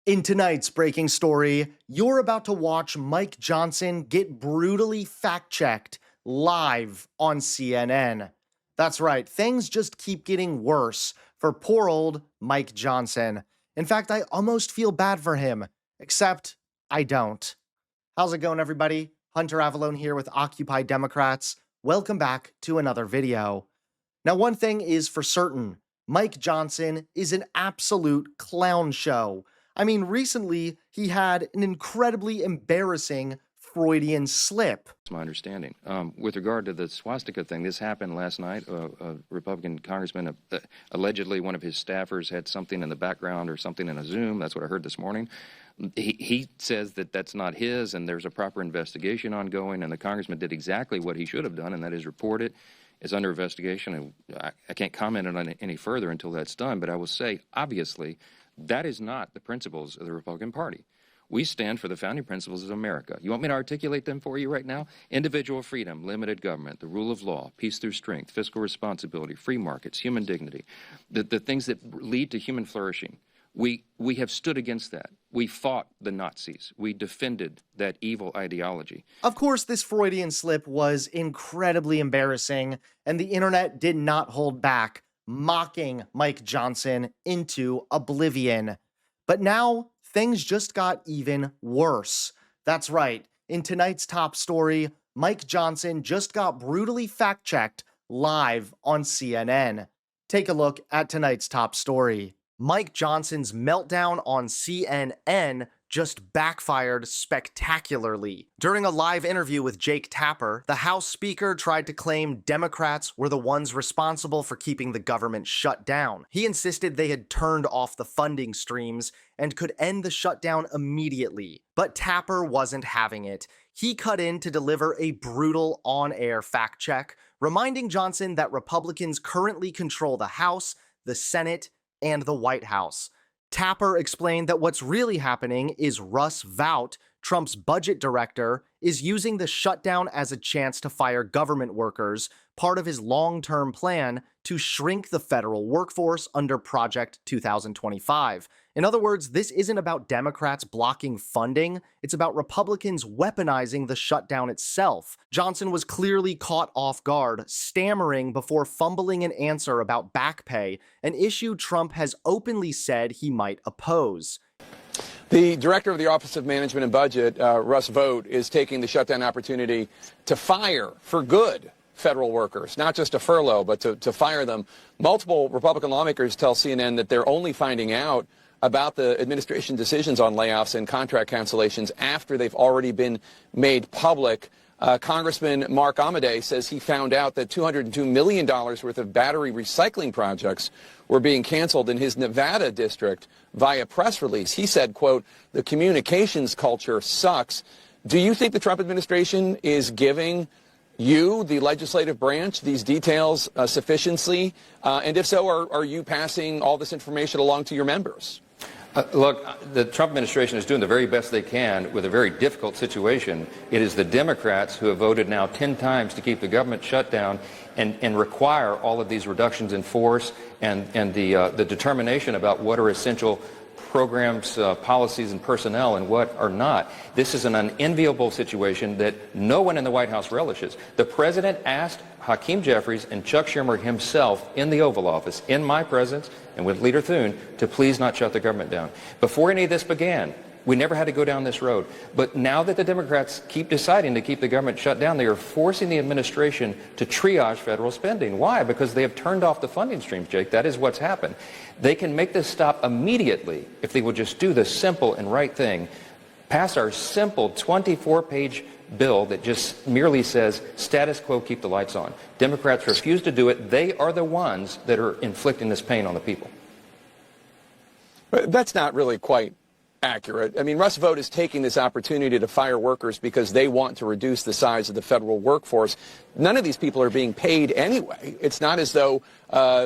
In tonight's breaking story, you're about to watch Mike Johnson get brutally fact-checked live on CNN. That's right, things just keep getting worse for poor old Mike Johnson. In fact, I almost feel bad for him, except I don't. How's it going, everybody? Hunter Avalone here with Occupy Democrats. Welcome back to another video. Now, one thing is for certain, Mike Johnson is an absolute clown show. I mean, recently, he had an incredibly embarrassing Freudian slip. That's my understanding. With regard to the swastika thing, this happened last night. A Republican congressman, allegedly one of his staffers had something in the background or something in a Zoom. That's what I heard this morning. He says that that's not his, and there's a proper investigation ongoing, and the congressman did exactly what he should have done, and that is report it. It's under investigation, and I can't comment on it any further until that's done, but I will say, obviously, that is not the principles of the Republican Party. We stand for the founding principles of America. You want me to articulate them for you right now? Individual freedom, limited government, the rule of law, peace through strength, fiscal responsibility, free markets, human dignity, the things that lead to human flourishing. We have stood against that. We fought the Nazis. We defended that evil ideology. Of course, this Freudian slip was incredibly embarrassing, and the internet did not hold back, mocking Mike Johnson into oblivion. But now, things just got even worse. That's right, in tonight's top story, Mike Johnson just got brutally fact-checked live on CNN. Take a look at tonight's top story. Mike Johnson's meltdown on CNN just backfired spectacularly. During a live interview with Jake Tapper, the House Speaker tried to claim Democrats were the ones responsible for keeping the government shut down. He insisted they had turned off the funding streams and could end the shutdown immediately. But Tapper wasn't having it. He cut in to deliver a brutal on-air fact check, reminding Johnson that Republicans currently control the House, the Senate, and the White House. Tapper explained that what's really happening is Russ Vought, Trump's budget director, is using the shutdown as a chance to fire government workers, part of his long-term plan to shrink the federal workforce under Project 2025. In other words, this isn't about Democrats blocking funding, it's about Republicans weaponizing the shutdown itself. Johnson was clearly caught off guard, stammering before fumbling an answer about back pay, an issue Trump has openly said he might oppose. The director of the Office of Management and Budget, Russ Vought, is taking the shutdown opportunity to fire for good federal workers, not just to furlough, but to fire them. Multiple Republican lawmakers tell CNN that they're only finding out about the administration decisions on layoffs and contract cancellations after they've already been made public. Congressman Mark Amodei says he found out that $202 million worth of battery recycling projects were being canceled in his Nevada district via press release. He said, quote, "The communications culture sucks." Do you think the Trump administration is giving you, the legislative branch, these details sufficiently? And if so, are you passing all this information along to your members? Look, the Trump administration is doing the very best they can with a very difficult situation. It is the Democrats who have voted now 10 times to keep the government shut down and require all of these reductions in force and the determination about what are essential programs, policies, and personnel and what are not. This is an unenviable situation that no one in the White House relishes. The president asked Hakeem Jeffries and Chuck Schumer himself in the Oval Office, in my presence and with Leader Thune, to please not shut the government down. Before any of this began, we never had to go down this road. But now that the Democrats keep deciding to keep the government shut down, they are forcing the administration to triage federal spending. Why? Because they have turned off the funding streams, Jake. That is what's happened. They can make this stop immediately if they will just do the simple and right thing. Pass our simple 24-page bill that just merely says status quo, keep the lights on. Democrats refuse to do it. They are the ones that are inflicting this pain on the people. But that's not really quite accurate. I mean, Russ Vought is taking this opportunity to fire workers because they want to reduce the size of the federal workforce. None of these people are being paid anyway. It's not as though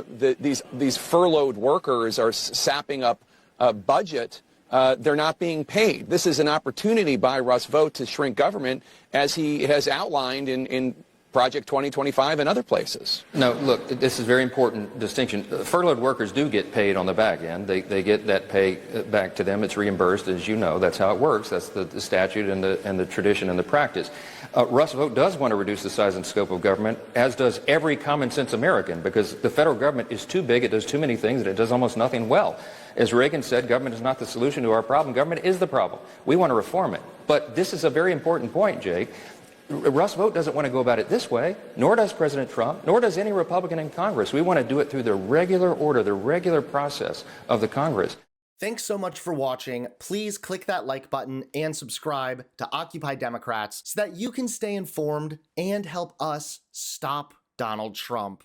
these furloughed workers are sapping up a budget. They're not being paid. This is an opportunity by Russ Vought to shrink government, as he has outlined in Project 2025 and other places. No, look, this is a very important distinction. Furloughed workers do get paid on the back end. They get that pay back to them. It's reimbursed, as you know. That's how it works. That's the statute and the tradition and the practice. Russ Vought does want to reduce the size and scope of government, as does every common sense American, because the federal government is too big. It does too many things, and it does almost nothing well. As Reagan said, government is not the solution to our problem. Government is the problem. We want to reform it. But this is a very important point, Jake. Russ Vought doesn't want to go about it this way, nor does President Trump, nor does any Republican in Congress. We want to do it through the regular order, the regular process of the Congress. Thanks so much for watching. Please click that like button and subscribe to Occupy Democrats so that you can stay informed and help us stop Donald Trump.